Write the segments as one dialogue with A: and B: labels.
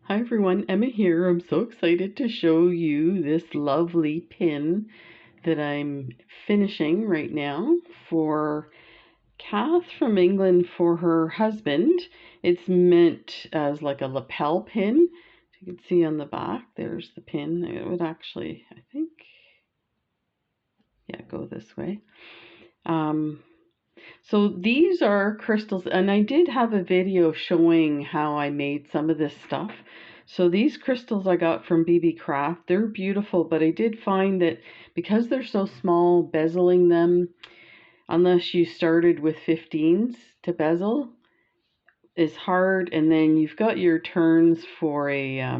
A: Hi everyone, Emma here. I'm so excited to show you this lovely pin that I'm finishing right now for Kath from England for her husband. It's meant as like a lapel pin. As you can see on the back, there's the pin. It would actually, I think, yeah, go this way. So these are crystals, and I did have a video showing how I made some of this stuff. So these crystals I got from BB Craft, they're beautiful, but I did find that because they're so small, bezeling them, unless you started with 15s to bezel, is hard. And then you've got your turns for a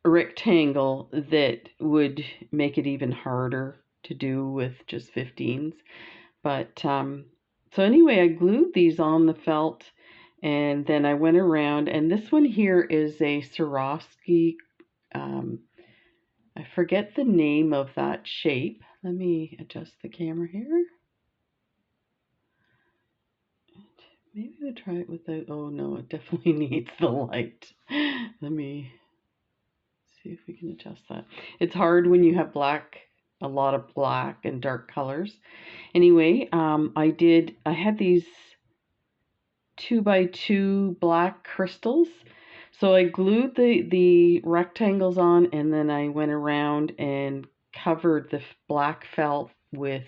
A: rectangle that would make it even harder to do with just 15s. But so anyway, I glued these on the felt, and then I went around, and this one here is a Swarovski, I forget the name of that shape. Let me adjust the camera here. Maybe we'll try it without, oh no, it definitely needs the light. Let me see if we can adjust that. It's hard when you have a lot of black and dark colors. Anyway, I had these 2x2 black crystals. So I glued the rectangles on, and then I went around and covered the black felt with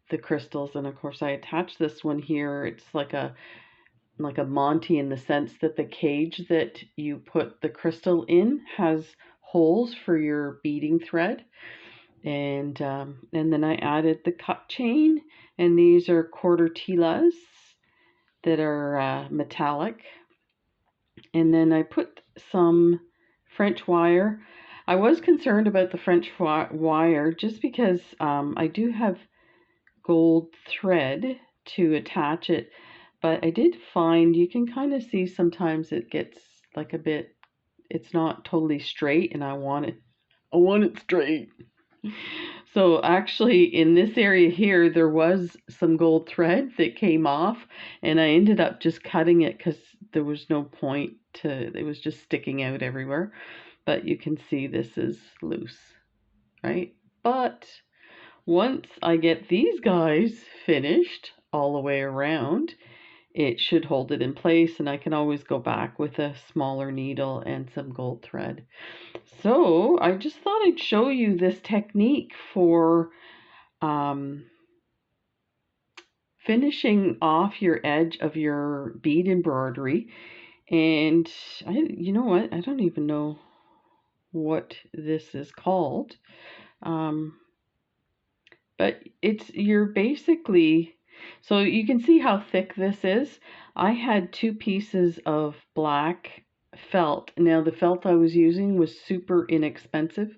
A: the crystals. And of course I attached this one here. It's like a Monty, in the sense that the cage that you put the crystal in has holes for your beading thread. And then I added the cut chain, and these are quarter tilas that are metallic. And then I put some French wire. I was concerned about the French wire just because I do have gold thread to attach it, but I did find you can kind of see sometimes it gets like a bit, it's not totally straight, and I want it straight. So actually in this area here, there was some gold thread that came off, and I ended up just cutting it because there was no point to, it was just sticking out everywhere. But you can see this is loose, right? But once I get these guys finished all the way around, it should hold it in place, and I can always go back with a smaller needle and some gold thread. So I just thought I'd show you this technique for finishing off your edge of your bead embroidery. And you know what? I don't even know what this is called. But you're basically, so you can see how thick this is. I had 2 pieces of black felt. Now the felt I was using was super inexpensive,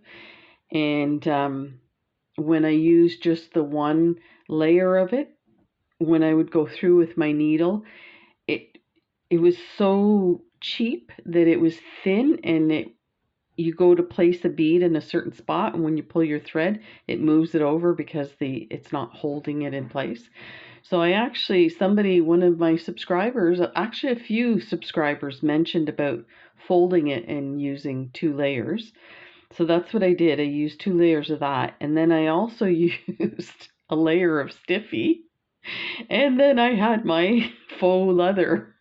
A: and when I used just the one layer of it, when I would go through with my needle, it was so cheap that it was thin, and you go to place a bead in a certain spot, and when you pull your thread, it moves it over because it's not holding it in place. So I actually, one of my subscribers, actually a few subscribers, mentioned about folding it and using 2 layers. So that's what I did. I used 2 layers of that, and then I also used a layer of stiffy, and then I had my faux leather.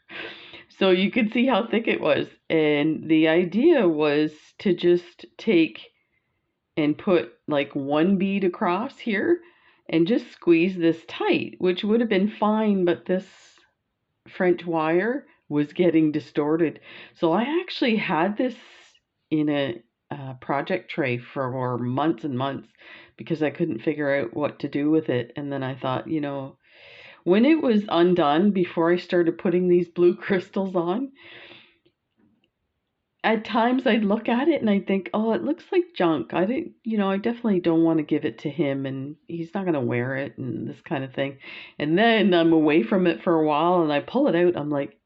A: So you could see how thick it was. And the idea was to just take and put like 1 bead across here and just squeeze this tight, which would have been fine, but this French wire was getting distorted. So I actually had this in a project tray for months and months because I couldn't figure out what to do with it. And then I thought, when it was undone, before I started putting these blue crystals on, at times I'd look at it and I'd think, oh, it looks like junk. I definitely don't want to give it to him, and he's not going to wear it and this kind of thing. And then I'm away from it for a while and I pull it out. I'm like,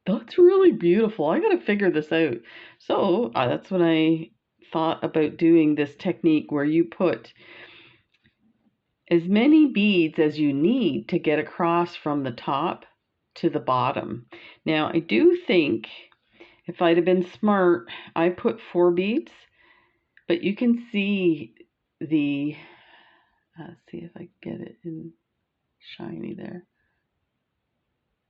A: that's really beautiful. I got to figure this out. So that's when I thought about doing this technique where you put as many beads as you need to get across from the top to the bottom. Now I do think if I'd have been smart, I put 4 beads, but you can see the, see if I get it in shiny there.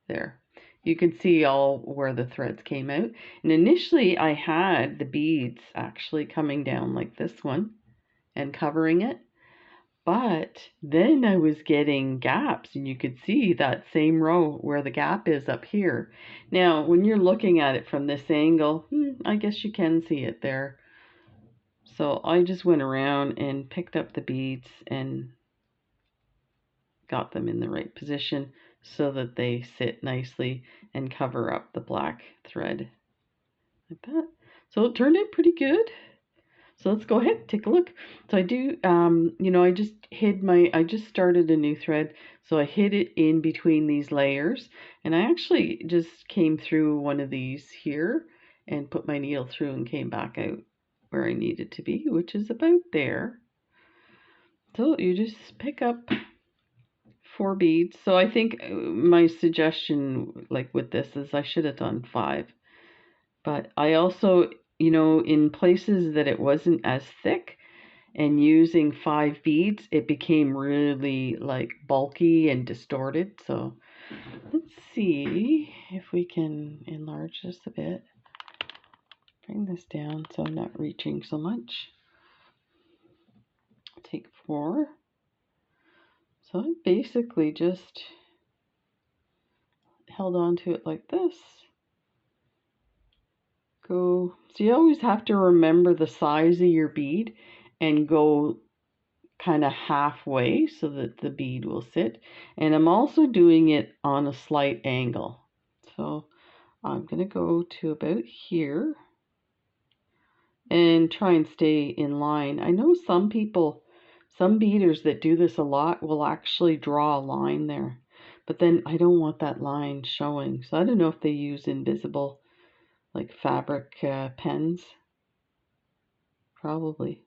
A: There. You can see all where the threads came out. And initially I had the beads actually coming down like this one and covering it. But then I was getting gaps, and you could see that same row where the gap is up here. Now, when you're looking at it from this angle, I guess you can see it there. So I just went around and picked up the beads and got them in the right position so that they sit nicely and cover up the black thread like that. So it turned out pretty good. So let's go ahead, take a look. So I do, you know, I just started a new thread. So I hid it in between these layers, and I actually just came through one of these here and put my needle through and came back out where I needed to be, which is about there. So you just pick up 4 beads. So I think my suggestion, like with this, is I should have done 5. But I also, you know, in places that it wasn't as thick and using 5 beads, it became really like bulky and distorted. So let's see if we can enlarge this a bit. Bring this down so I'm not reaching so much. Take 4. So I basically just held on to it like this. Go. So you always have to remember the size of your bead and go kind of halfway so that the bead will sit. And I'm also doing it on a slight angle. So I'm going to go to about here and try and stay in line. I know some people, some beaders that do this a lot will actually draw a line there. But then I don't want that line showing. So I don't know if they use invisible like fabric pens. Probably.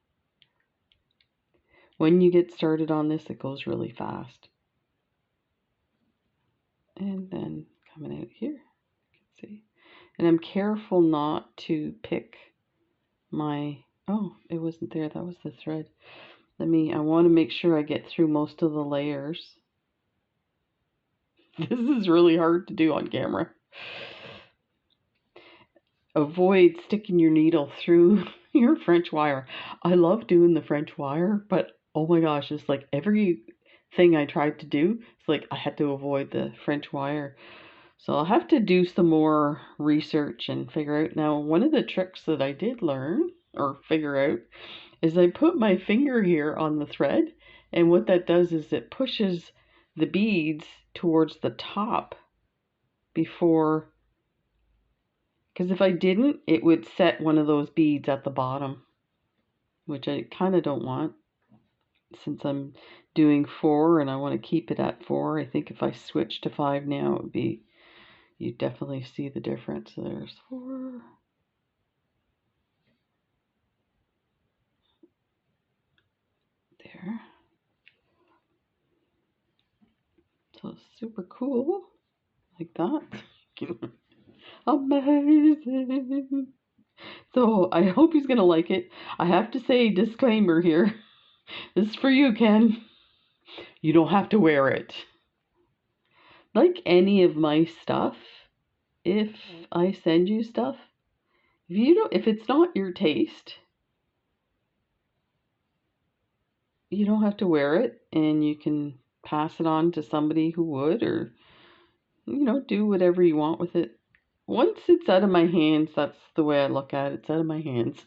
A: When you get started on this, it goes really fast. And then coming out here, you can see. And I'm careful not to pick my, oh, it wasn't there, that was the thread. I want to make sure I get through most of the layers. This is really hard to do on camera. Avoid sticking your needle through your French wire. I love doing the French wire, but oh my gosh, it's like everything I tried to do, it's like I had to avoid the French wire. So I'll have to do some more research and figure out. Now, one of the tricks that I did learn or figure out is I put my finger here on the thread, and what that does is it pushes the beads towards the top before, because if I didn't, it would set one of those beads at the bottom, which I kind of don't want since I'm doing 4 and I want to keep it at 4. I think if I switch to 5 now, it would be, you definitely see the difference. So there's 4. There. So it's super cool. Like that. Amazing. So I hope he's going to like it. I have to say, disclaimer here. This is for you, Ken. You don't have to wear it. Like any of my stuff, if I send you stuff, if it's not your taste, you don't have to wear it, and you can pass it on to somebody who would, or do whatever you want with it. Once it's out of my hands, that's the way I look at it. It's out of my hands.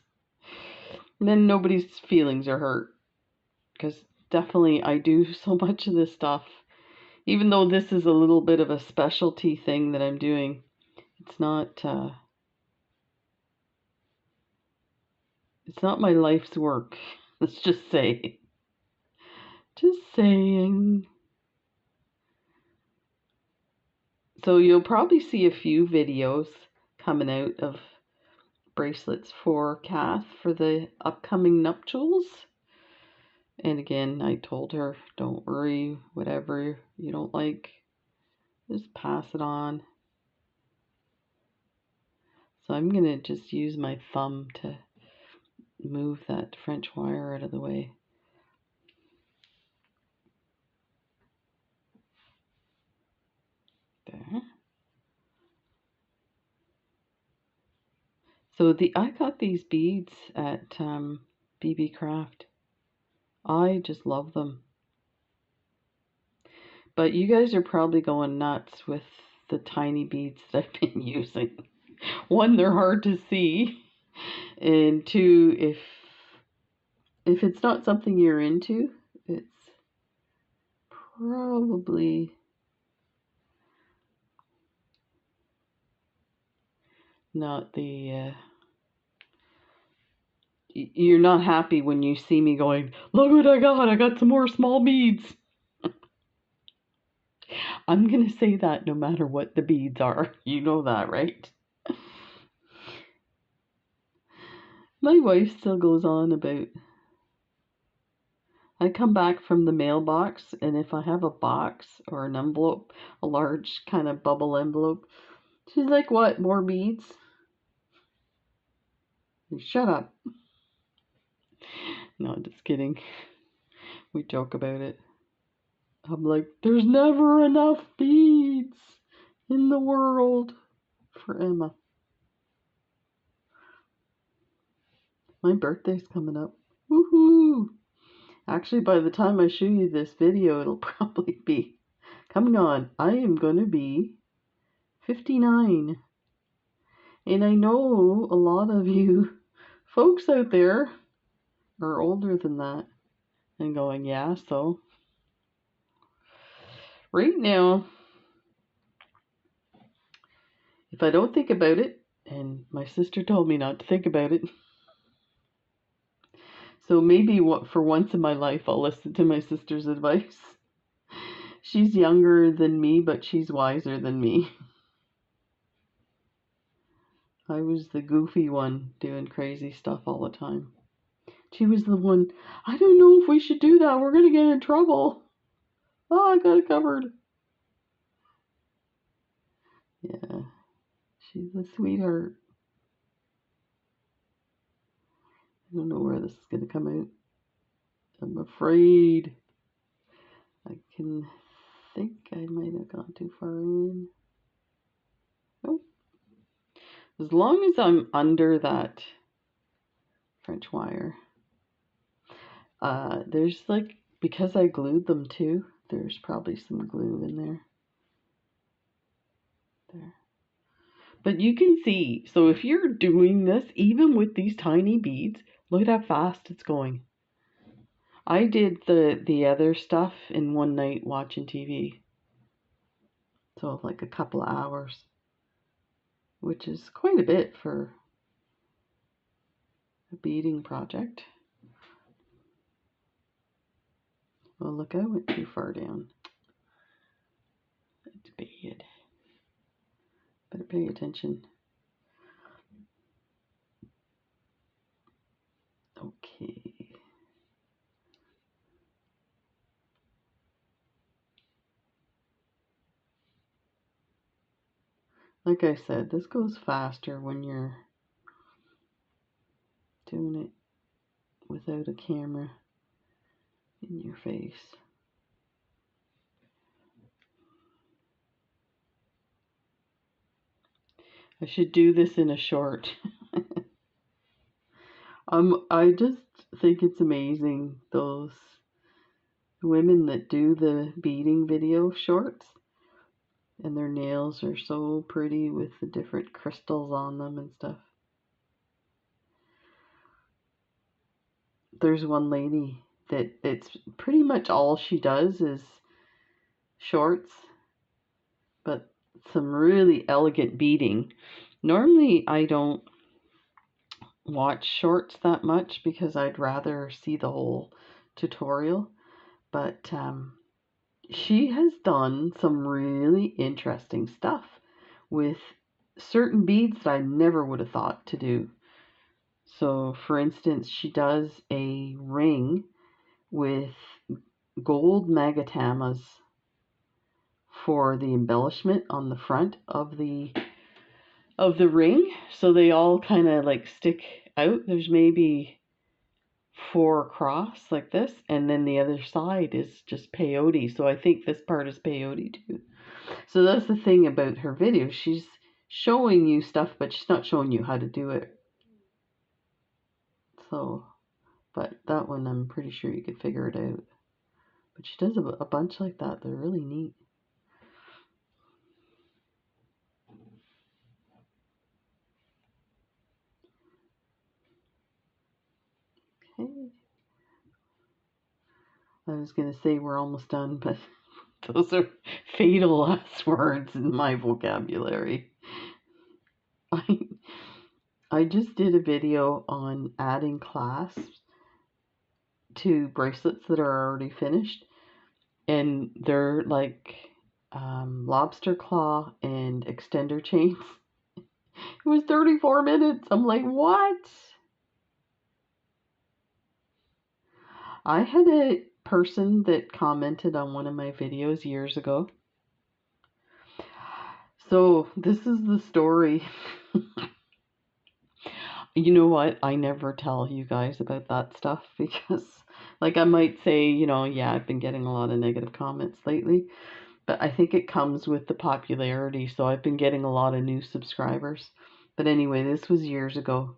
A: And then nobody's feelings are hurt, because definitely I do so much of this stuff. Even though this is a little bit of a specialty thing that I'm doing, it's not my life's work. Let's just say. Just saying. So you'll probably see a few videos coming out of bracelets for Kath for the upcoming nuptials. And again, I told her, don't worry, whatever you don't like, Just pass it on. So I'm going to just use my thumb to move that French wire out of the way. There. So I got these beads at BB Craft. I just love them. But you guys are probably going nuts with the tiny beads that I've been using. One, they're hard to see, and two, if it's not something you're into, it's probably not the you're not happy when you see me going, look what I got some more small beads. I'm gonna say that no matter what the beads are. You know that, right? My wife still goes on about, I come back from the mailbox, and if I have a box or an envelope, a large kind of bubble envelope, she's like, what, more beads? Shut up. No, just kidding. We joke about it. I'm like, there's never enough beads in the world for Emma. My birthday's coming up. Woohoo! Actually, by the time I show you this video, it'll probably be coming on. I am going to be 59. And I know a lot of you folks out there are older than that and going, yeah, so right now, if I don't think about it, and my sister told me not to think about it, so maybe for once in my life I'll listen to my sister's advice. She's younger than me, but she's wiser than me. I was the goofy one doing crazy stuff all the time. She was the one, I don't know if we should do that. We're going to get in trouble. Oh, I got it covered. Yeah, she's a sweetheart. I don't know where this is going to come out. I'm afraid. I can think I might have gone too far in. Oh. As long as I'm under that French wire. There's like, because I glued them too, there's probably some glue in there. There. But you can see, so if you're doing this, even with these tiny beads, look at how fast it's going. I did the other stuff in one night watching TV. So like a couple of hours, which is quite a bit for a beading project. Oh, look, I went too far down. It's bad. Better pay attention. Okay. Like I said, this goes faster when you're doing it without a camera in your face. I should do this in a short. I just think it's amazing, those women that do the beading video shorts, and their nails are so pretty with the different crystals on them and stuff. There's one lady that it's pretty much all she does is shorts, but some really elegant beading. Normally I don't watch shorts that much because I'd rather see the whole tutorial, but she has done some really interesting stuff with certain beads that I never would have thought to do. So for instance, she does a ring with gold magatamas for the embellishment on the front of the ring, so they all kind of like stick out. There's maybe 4 across like this, and then the other side is just peyote. So I think this part is peyote too. So that's the thing about her video. She's showing you stuff, but she's not showing you how to do it. So, but that one I'm pretty sure you could figure it out. But she does a bunch like that. They're really neat. Okay. I was going to say we're almost done, but those are fatal last words in my vocabulary. I just did a video on adding clasps to bracelets that are already finished, and they're like lobster claw and extender chains. It was 34 minutes. I'm like, what? I had a person that commented on one of my videos years ago. So this is the story. You know what? I never tell you guys about that stuff because, like, I might say, yeah, I've been getting a lot of negative comments lately, but I think it comes with the popularity. So I've been getting a lot of new subscribers. But anyway, this was years ago.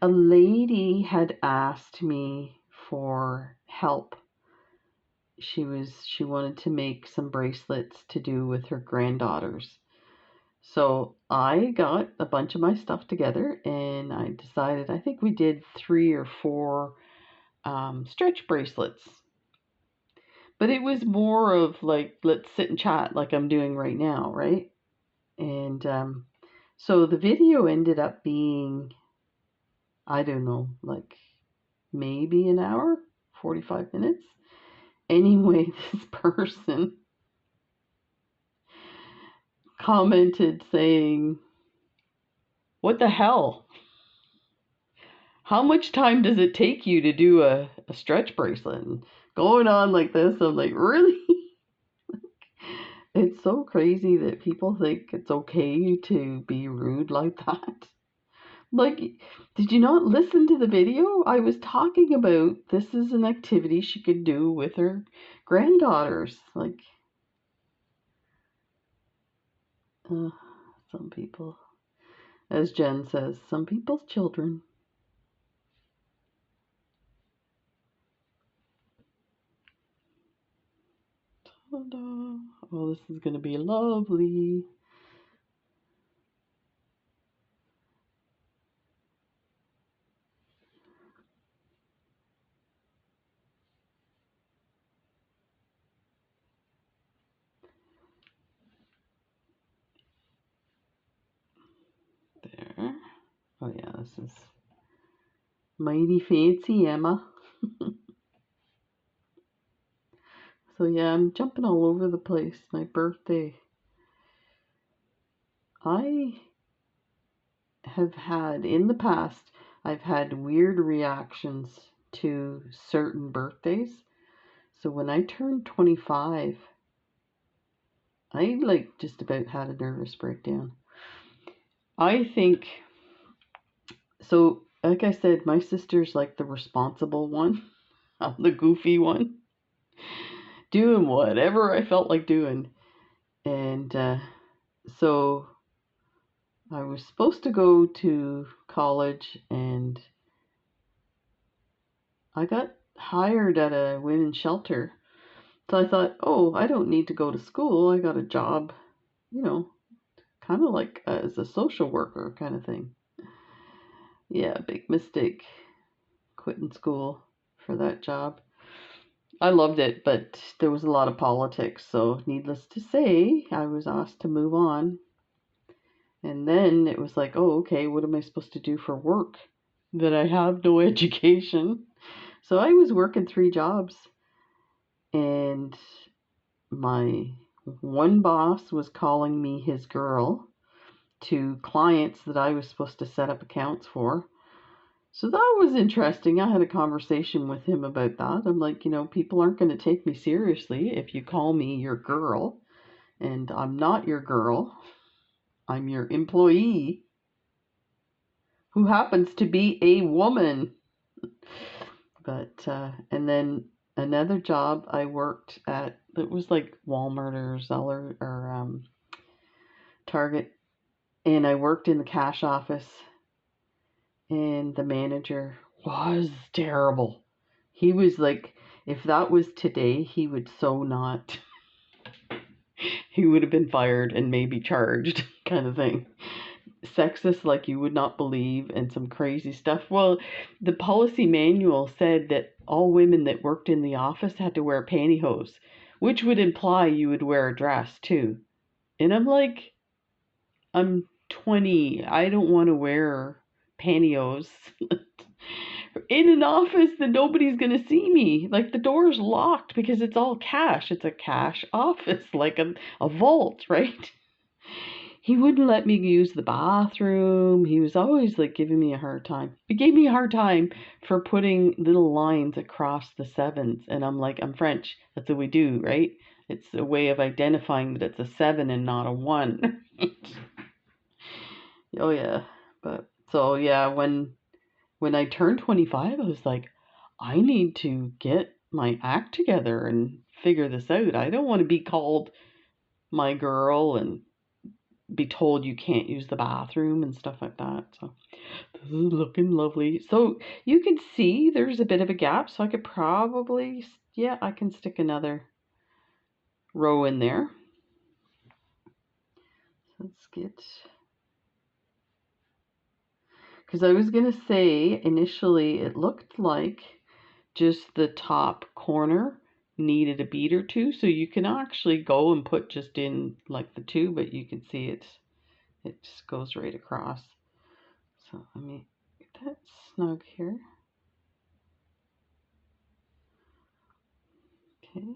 A: A lady had asked me for help. She wanted to make some bracelets to do with her granddaughters. So I got a bunch of my stuff together and I decided, I think we did 3 or 4 stretch bracelets. But it was more of like, let's sit and chat like I'm doing right now, right? And so the video ended up being, I don't know, like maybe an hour, 45 minutes. Anyway, this person commented saying, what the hell? How much time does it take you to do a stretch bracelet? And going on like this, I'm like, really? It's so crazy that people think it's okay to be rude like that. Like, did you not listen to the video? I was talking about this is an activity she could do with her granddaughters. Like, some people, as Jen says, some people's children. Ta-da. Oh, this is going to be lovely. There. Oh yeah, this is mighty fancy, Emma. So yeah, I'm jumping all over the place. My birthday. I have had, in the past, I've had weird reactions to certain birthdays. So when I turned 25, I like just about had a nervous breakdown. I think, so like I said, my sister's like the responsible one. I'm the goofy one. Doing whatever I felt like doing. And so I was supposed to go to college and I got hired at a women's shelter. So I thought, oh, I don't need to go to school. I got a job, kind of like as a social worker kind of thing. Yeah, big mistake quitting school for that job. I loved it, but there was a lot of politics. So needless to say, I was asked to move on. And then it was like, oh, okay, what am I supposed to do for work? That I have no education. So I was working 3 jobs. And my one boss was calling me his girl to clients that I was supposed to set up accounts for. So that was interesting. I had a conversation with him about that. I'm like, people aren't going to take me seriously if you call me your girl, and I'm not your girl. I'm your employee who happens to be a woman. But and then another job I worked at, it was like Walmart or Zeller or Target, and I worked in the cash office, and the manager was terrible. He was like, if that was today, he would so not. He would have been fired and maybe charged, kind of thing. Sexist like you would not believe, and some crazy stuff. Well, the policy manual said that all women that worked in the office had to wear pantyhose, which would imply you would wear a dress too. And I'm like, I'm 20. I don't want to wear pantyhose in an office that nobody's going to see me. Like the door's locked because it's all cash. It's a cash office, like a vault, right? He wouldn't let me use the bathroom. He was always like giving me a hard time. He gave me a hard time for putting little lines across the sevens. And I'm like, I'm French. That's what we do, right? It's a way of identifying that it's a seven and not a one. Oh yeah. But so yeah, when I turned 25, I was like, I need to get my act together and figure this out. I don't want to be called my girl and be told you can't use the bathroom and stuff like that. So this is looking lovely. So you can see there's a bit of a gap. So I could probably, yeah, I can stick another row in there. Let's get, because I was going to say initially it looked like just the top corner needed a bead or two, so you can actually go and put just in like the two, but you can see it just goes right across. So let me get that snug here. Okay,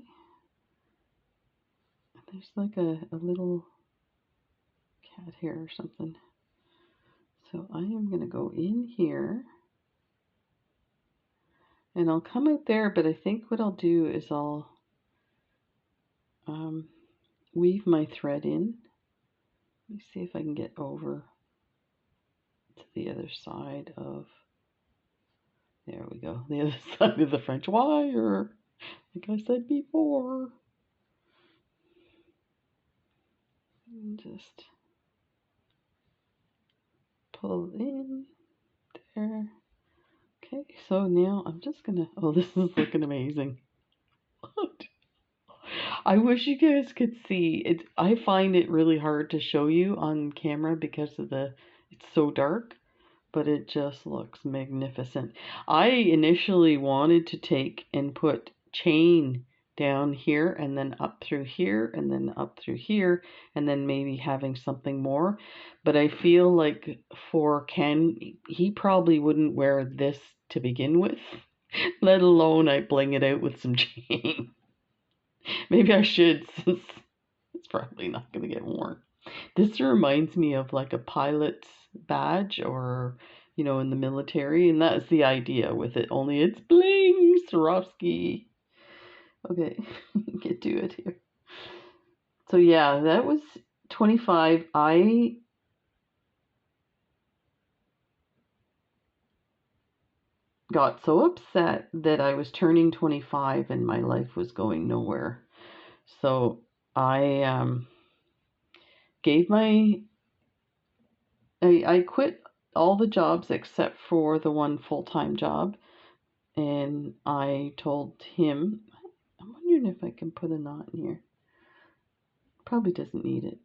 A: there's like a little cat here or something, so I am gonna go in here and I'll come out there, but I think what I'll do is I'll weave my thread in. Let me see if I can get over to the other side of, there we go, the other side of the French wire, like I said before. And just pull in there. Okay, so now I'm just gonna, oh, this is looking amazing. I wish you guys could see it. I find it really hard to show you on camera because of it's so dark, but it just looks magnificent. I initially wanted to take and put chain down here and then up through here and then up through here and then maybe having something more, but I feel like for Ken, he probably wouldn't wear this to begin with, let alone I bling it out with some chain. Maybe I should, since it's probably not going to get worn. This reminds me of like a pilot's badge, or, in the military, and that's the idea with it, only it's bling, Swarovski. Okay, get to it here. So yeah, that was 25. I got so upset that I was turning 25 and my life was going nowhere. So I gave my I quit all the jobs except for the one full-time job, and I told him, I'm wondering if I can put a knot in here. Probably doesn't need it.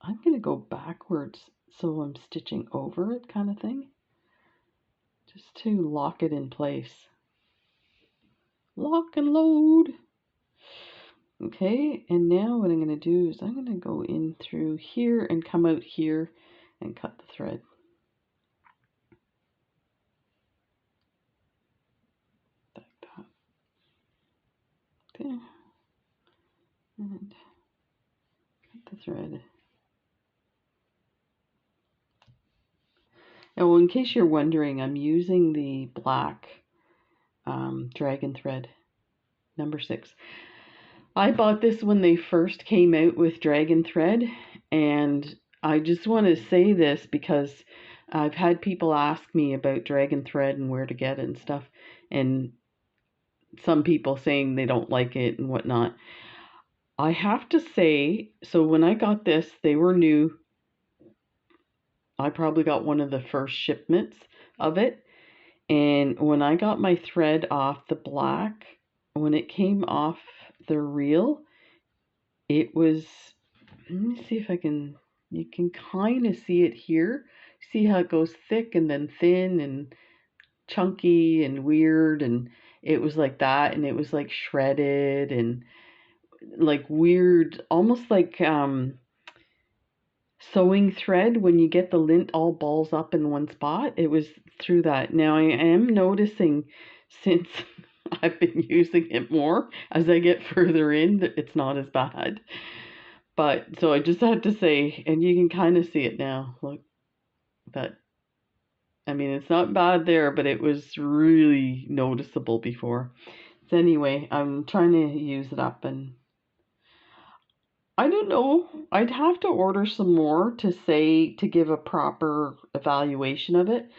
A: I'm going to go backwards so I'm stitching over it, kind of thing, just to lock it in place. Lock and load. Okay, and now what I'm going to do is I'm going to go in through here and come out here and cut the thread. Like that. There. And cut the thread. Now, in case you're wondering, I'm using the black dragon thread, number 6. I bought this when they first came out with dragon thread, and I just want to say this because I've had people ask me about dragon thread and where to get it and stuff, and some people saying they don't like it and whatnot. I have to say, so when I got this, they were new. I probably got one of the first shipments of it. And when I got my thread off the black, when it came off the reel, it was, let me see if I can, you can kind of see it here. See how it goes thick and then thin and chunky and weird, and it was like that, and it was like shredded and like weird, almost like sewing thread when you get the lint all balls up in one spot. It was through that. Now I am noticing, since I've been using it more as I get further in, that it's not as bad. But so I just had to say, and you can kind of see it now. Look, that, I mean, it's not bad there, but it was really noticeable before. So anyway, I'm trying to use it up, and I don't know. I'd have to order some more to say, to give a proper evaluation of it.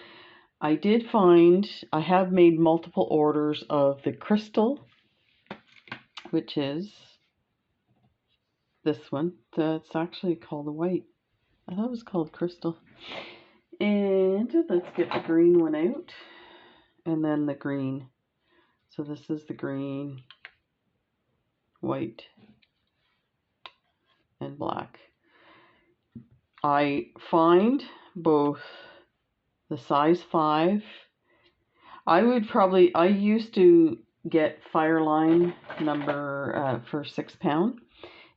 A: I did find I have made multiple orders of the crystal, which is this one. That's actually called the white. I thought it was called crystal. And let's get the green one out. And then the green. So this is the green, white, and black. I find both the size 5. I used to get Fireline number for £6.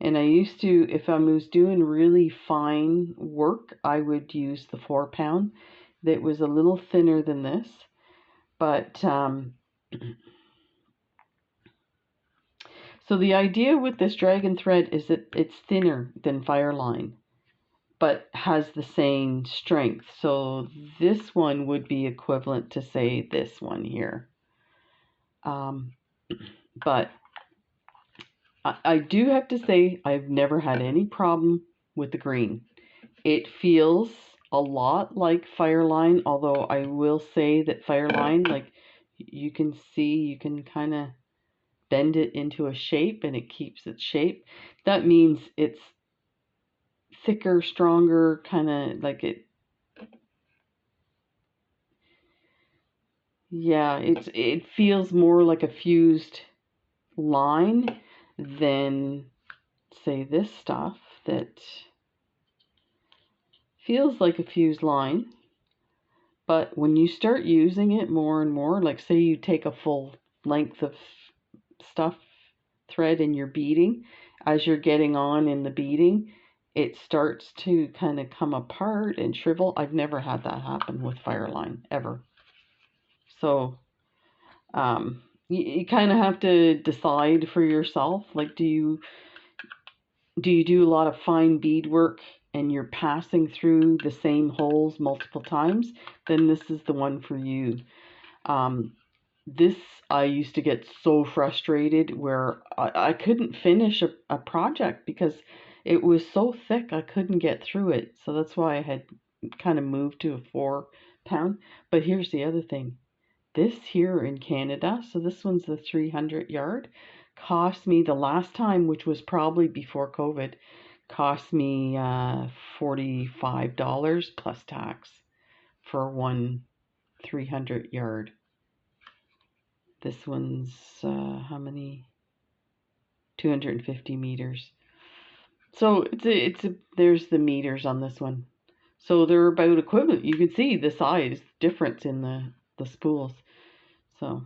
A: And I used to, if I was doing really fine work, I would use the £4 that was a little thinner than this. But, so the idea with this dragon thread is that it's thinner than Fireline, but has the same strength. So this one would be equivalent to, say, this one here. But I do have to say, I've never had any problem with the green. It feels a lot like Fireline, although I will say that Fireline, like you can see, you can kind of bend it into a shape and it keeps its shape. That means it's thicker, stronger, kind of like it. Yeah, it feels more like a fused line than, say, this stuff that feels like a fused line. But when you start using it more and more, like say you take a full length of stuff thread and you're beading, as you're getting on in the beading, it starts to kind of come apart and shrivel. I've never had that happen with Fireline, ever. So you kind of have to decide for yourself, like do you do a lot of fine bead work and you're passing through the same holes multiple times, then this is the one for you. This, I used to get so frustrated where I couldn't finish a project because it was so thick I couldn't get through it. So that's why I had kind of moved to a £4. But here's the other thing. This here in Canada, so this one's the 300 yard, cost me the last time, which was probably before COVID, cost me $45 plus tax for one 300 yard. This one's how many? 250 meters. So there's the meters on this one. So they're about equivalent. You can see the size difference in the spools. So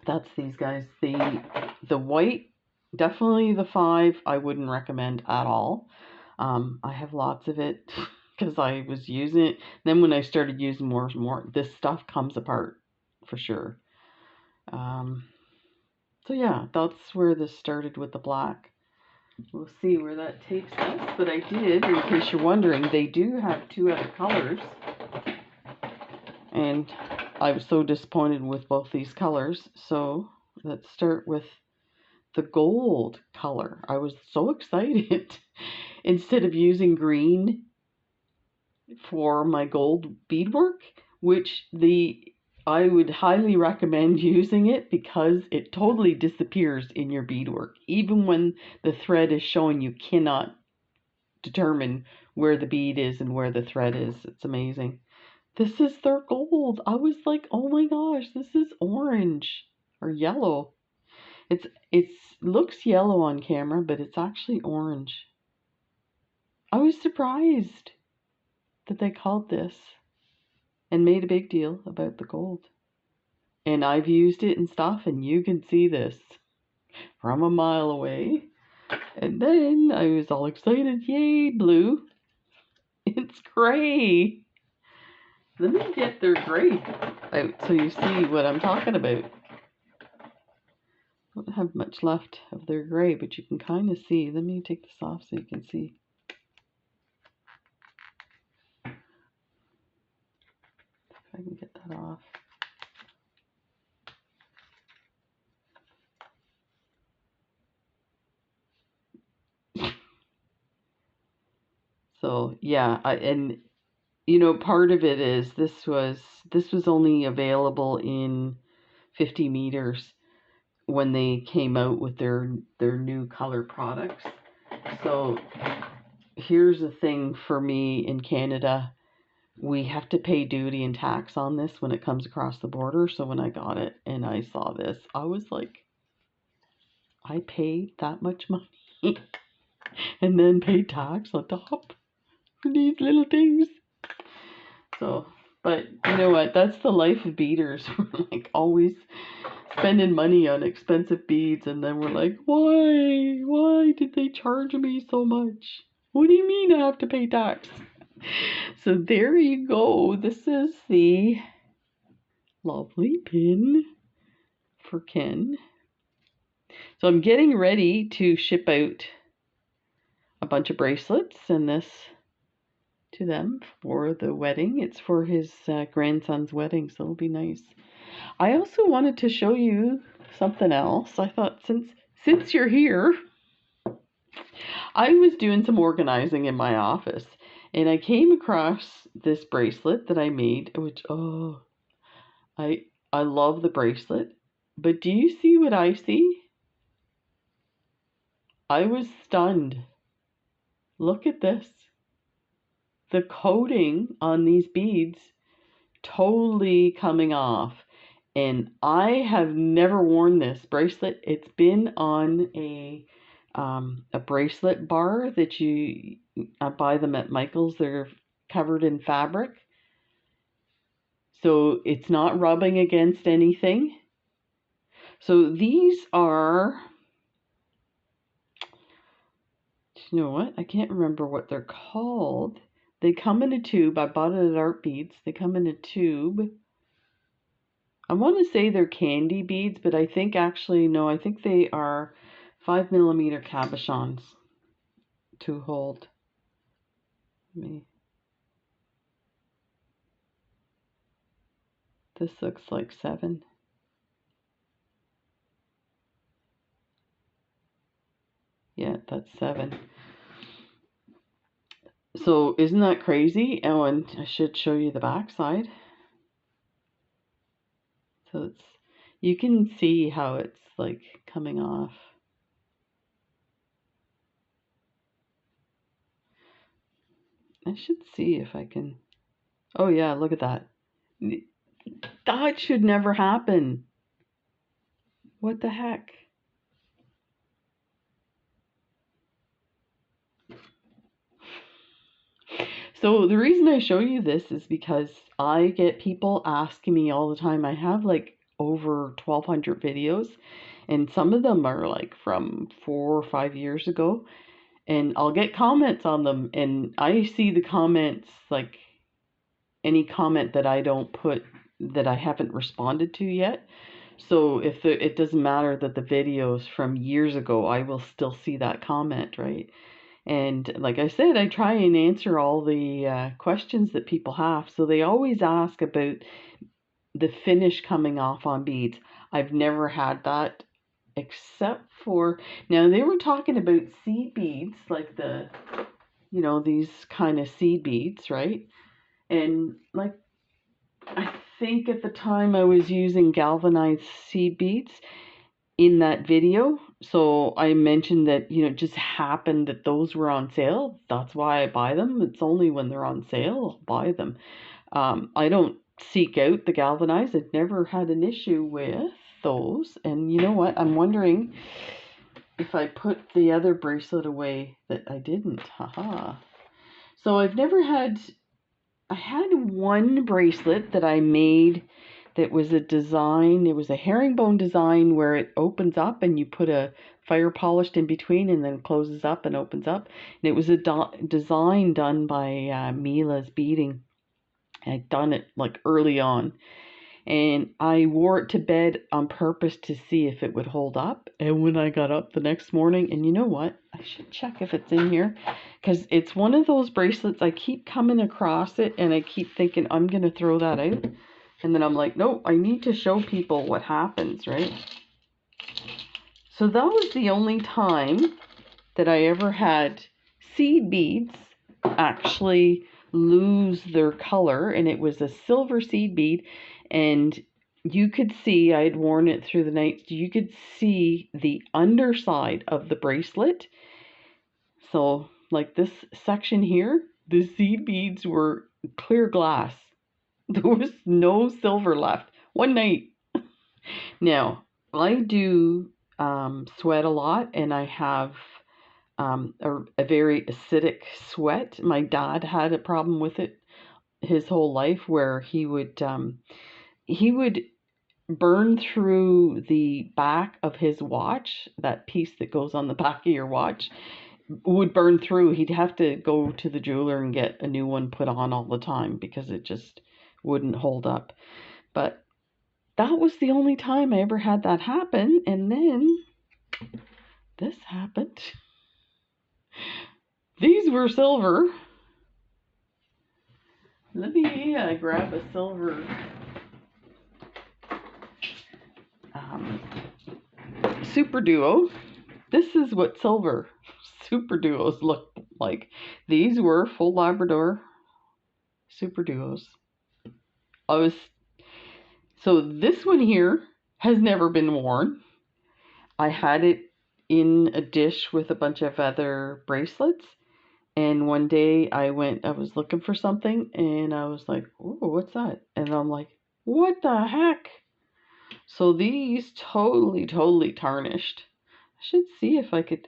A: that's these guys. The white, definitely the 5, I wouldn't recommend at all. I have lots of it because I was using it. Then when I started using more and more, this stuff comes apart for sure. So yeah, that's where this started with the black. We'll see where that takes us. But I did, in case you're wondering, they do have 2 other colors. And I was so disappointed with both these colors. So let's start with the gold color. I was so excited. Instead of using green for my gold beadwork, which I would highly recommend using it because it totally disappears in your beadwork. Even when the thread is showing, you cannot determine where the bead is and where the thread is. It's amazing. This is their gold. I was like, oh my gosh, this is orange or yellow. It's looks yellow on camera, but it's actually orange. I was surprised that they called this and made a big deal about the gold. And I've used it and stuff, and you can see this from a mile away. And then I was all excited, yay, blue. It's gray. Let me get their gray out so you see what I'm talking about. I don't have much left of their gray, but you can kind of see. Let me take this off so you can see. If I can get that off. So yeah, and you know, part of it is this was only available in 50 meters when they came out with their new color products. So here's the thing for me in Canada, we have to pay duty and tax on this when it comes across the border. So when I got it and I saw this, I was like, I paid that much money and then paid tax on top for these little things. So, but you know what? That's the life of beaders. We're like always spending money on expensive beads, and then we're like, why? Why did they charge me so much? What do you mean I have to pay tax? So there you go. This is the lovely pin for Ken. So I'm getting ready to ship out a bunch of bracelets and this to them for the wedding. It's for his grandson's wedding, so it'll be nice. I also wanted to show you something else. I thought since you're here, I was doing some organizing in my office and I came across this bracelet that I made, which I love the bracelet. But do you see what I see? I was stunned. Look at this. The coating on these beads totally coming off. And I have never worn this bracelet. It's been on a bracelet bar that I buy them at Michael's. They're covered in fabric. So it's not rubbing against anything. So these are, you know what? I can't remember what they're called. They come in a tube. I bought it at Art Beads. They come in a tube. I want to say they're candy beads, but I think actually, no, I think they are 5mm cabochons to hold. This looks like 7. Yeah, that's 7. So isn't that crazy? Oh, and I should show you the back side. So you can see how it's like coming off. I should see if I can. Oh yeah, look at that. That should never happen. What the heck? So the reason I show you this is because I get people asking me all the time. I have like over 1,200 videos, and some of them are like from 4 or 5 years ago, and I'll get comments on them, and I see the comments, like any comment that I don't put, that I haven't responded to yet. So it doesn't matter that the videos from years ago, I will still see that comment, right? And like I said, I try and answer all the questions that people have. So they always ask about the finish coming off on beads. I've never had that except for, now they were talking about seed beads, like these kind of seed beads, right? And like, I think at the time I was using galvanized seed beads in that video. So I mentioned that, it just happened that those were on sale. That's why I buy them. It's only when they're on sale I'll buy them. I don't seek out the galvanized. I've never had an issue with those. And you know what? I'm wondering if I put the other bracelet away that I didn't. Haha. So I had one bracelet that I made that was a design. It was a herringbone design where it opens up and you put a fire polished in between and then closes up and opens up. And it was a design done by Mila's Beading. I'd done it like early on. And I wore it to bed on purpose to see if it would hold up. And when I got up the next morning, and you know what? I should check if it's in here, because it's one of those bracelets. I keep coming across it and I keep thinking I'm going to throw that out. And then I'm like, no, I need to show people what happens, right? So that was the only time that I ever had seed beads actually lose their color, and it was a silver seed bead, and you could see, I had worn it through the night, you could see the underside of the bracelet. So like this section here, the seed beads were clear glass. There was no silver left one night. Now I do sweat a lot, and I have a very acidic sweat. My dad had a problem with it his whole life, where he would burn through the back of his watch. That piece that goes on the back of your watch would burn through. He'd have to go to the jeweler and get a new one put on all the time because it just wouldn't hold up. But that was the only time I ever had that happen. And then this happened. These were silver. Let me grab a silver Super Duo. This is what silver Super Duos look like. These were full Labrador Super Duos. So this one here has never been worn. I had it in a dish with a bunch of other bracelets. And one day I was looking for something and I was like, oh, what's that? And I'm like, what the heck? So these totally tarnished. I should see if I could,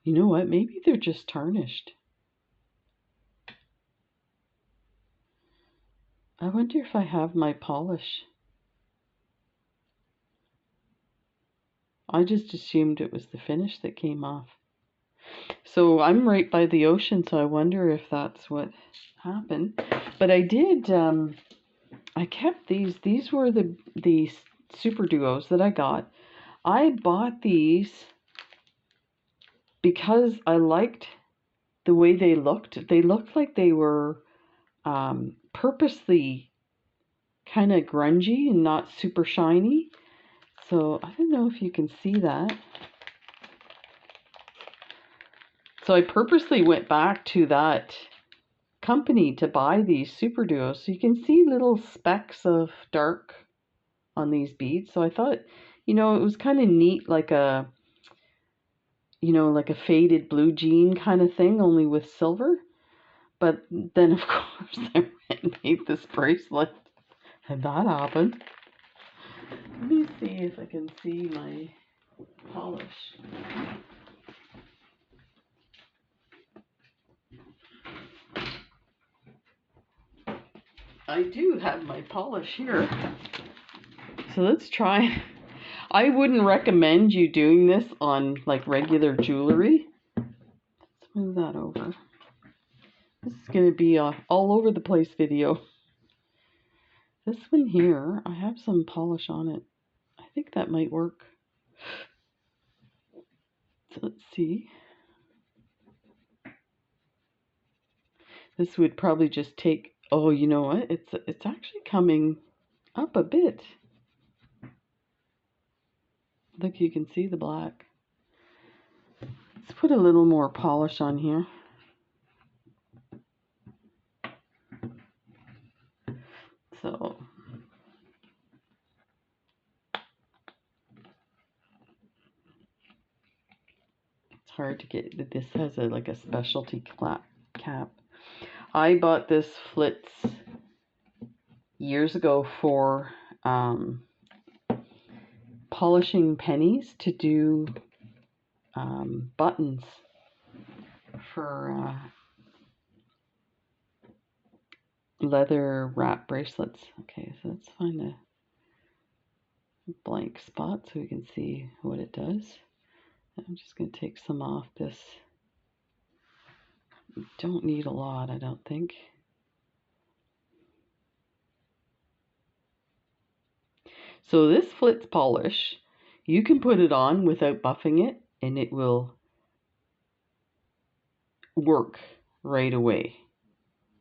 A: you know what? Maybe they're just tarnished. I wonder if I have my polish. I just assumed it was the finish that came off. So I'm right by the ocean, so I wonder if that's what happened. But I did, I kept these. These were the Super Duos that I got. I bought these because I liked the way they looked. They looked like they were purposely kind of grungy and not super shiny. So I don't know if you can see that. So I purposely went back to that company to buy these Super Duos. So you can see little specks of dark on these beads. So I thought, it was kind of neat, like a faded blue jean kind of thing, only with silver. But then, of course, I went and made this bracelet, and that happened. Let me see if I can see my polish. I do have my polish here. So let's try. I wouldn't recommend you doing this on like regular jewelry. Let's move that over. This is going to be a all over the place video. This one here, I have some polish on it. I think that might work. So let's see. This would probably just take, oh, you know what? It's actually coming up a bit. Look, you can see the black. Let's put a little more polish on here. So it's hard to get. This has like a specialty cap. I bought this Flitz years ago for polishing pennies to do buttons for leather wrap bracelets. Okay, so let's find a blank spot so we can see what it does. I'm just going to take some off this. Don't need a lot, I don't think. So this Flitz polish, you can put it on without buffing it and it will work right away.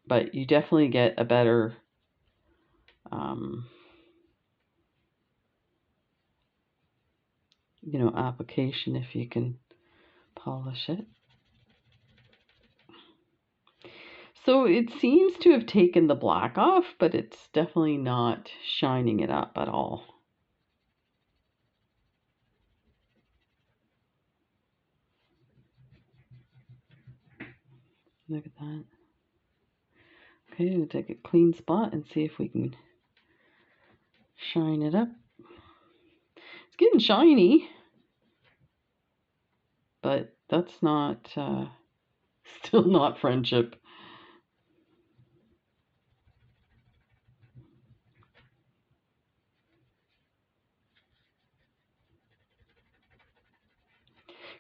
A: But you definitely get a better application if you can polish it. So it seems to have taken the black off, but it's definitely not shining it up at all. Look at that. Okay, I'm going to take a clean spot and see if we can shine it up. It's getting shiny, but that's not, still not friendship.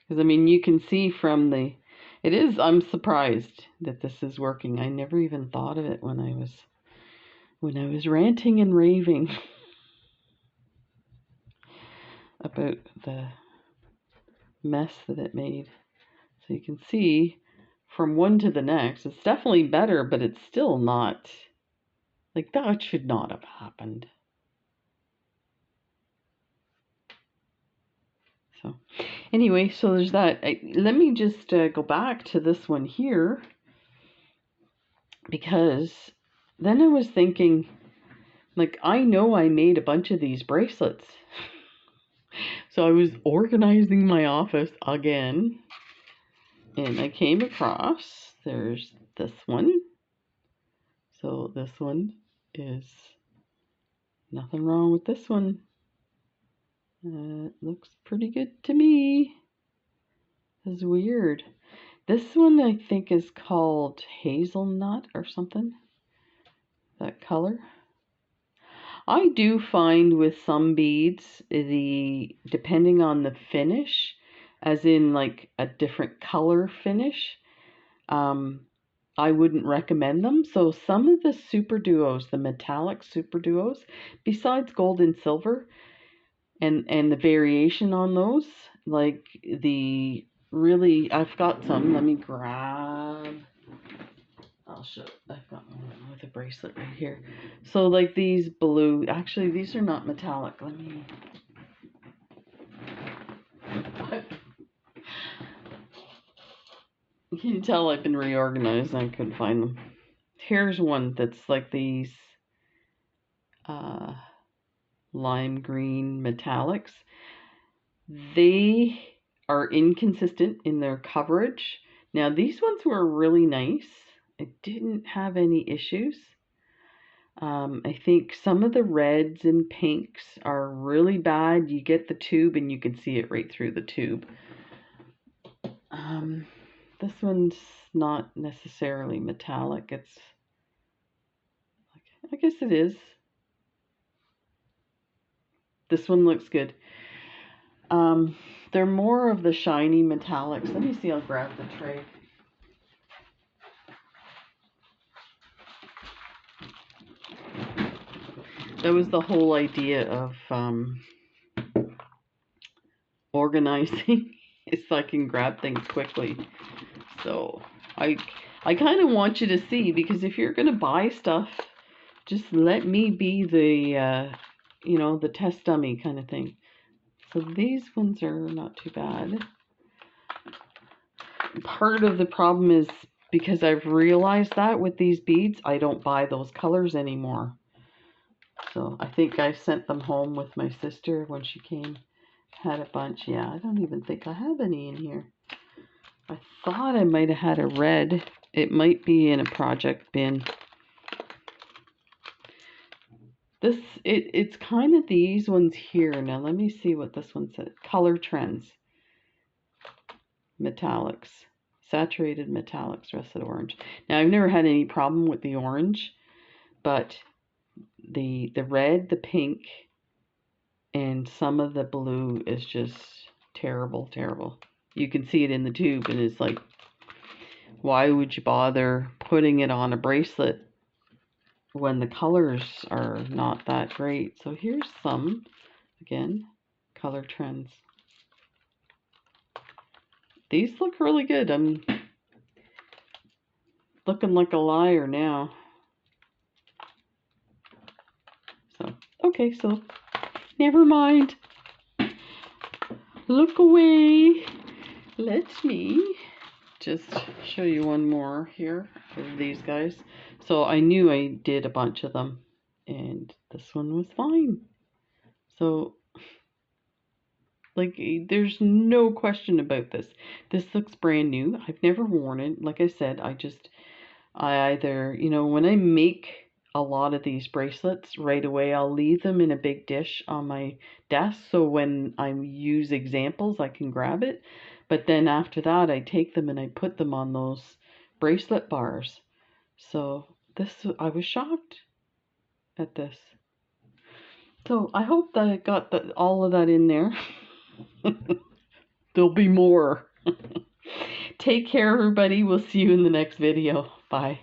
A: Because, I mean, you can see from the, I'm surprised that this is working. I never even thought of it when I was ranting and raving about the mess that it made. So you can see from one to the next, it's definitely better, but it's still not, like, that should not have happened. So anyway, so there's that. Let me just go back to this one here, because then I was thinking, like, I know I made a bunch of these bracelets. So I was organizing my office again, and I came across, there's this one. So this one is nothing wrong with this one. It looks pretty good to me. It's weird. This one I think is called hazelnut or something. That color. I do find with some beads, depending on the finish, as in like a different color finish, I wouldn't recommend them. So some of the super duos, the metallic super duos, besides gold and silver, and the variation on those, like the really, I've got some. Let me grab. I'll show. I've got one with a bracelet right here. So like these blue, actually these are not metallic. Let me. You can tell I've been reorganized and I couldn't find them. Here's one that's like these lime green metallics. They are inconsistent in their coverage. Now these ones were really nice. I didn't have any issues. I think some of the reds and pinks are really bad. You get the tube and you can see it right through the tube. This one's not necessarily metallic. It's, I guess it is. This one looks good. They're more of the shiny metallics. Let me see, I'll grab the tray. That was the whole idea of organizing, is so I can grab things quickly. So I I kind of want you to see, because if you're going to buy stuff, just let me be the, you know, the test dummy kind of thing. So these ones are not too bad. Part of the problem is because I've realized that with these beads, I don't buy those colors anymore. So I think I sent them home with my sister when she came. Had a bunch. Yeah, I don't even think I have any in here. I thought I might have had a red. It might be in a project bin. It's kind of these ones here. Now let me see what this one says. Color trends. Metallics. Saturated metallics, russet orange. Now I've never had any problem with the orange, but the red, the pink, and some of the blue is just terrible, terrible. You can see it in the tube, and it's like, why would you bother putting it on a bracelet when the colors are not that great? So here's some, again, color trends. These look really good. I'm looking like a liar now. So, okay, so never mind. Look away. Let me just show you one more here of these guys. So I knew I did a bunch of them, and this one was fine. So, like, there's no question about this. This looks brand new. I've never worn it. Like I said, I either, you know, when I make a lot of these bracelets right away, I'll leave them in a big dish on my desk, so when I use examples, I can grab it. But then after that, I take them and I put them on those bracelet bars. So I was shocked at this. So I hope that I got all of that in there. There'll be more. Take care, everybody. We'll see you in the next video. Bye.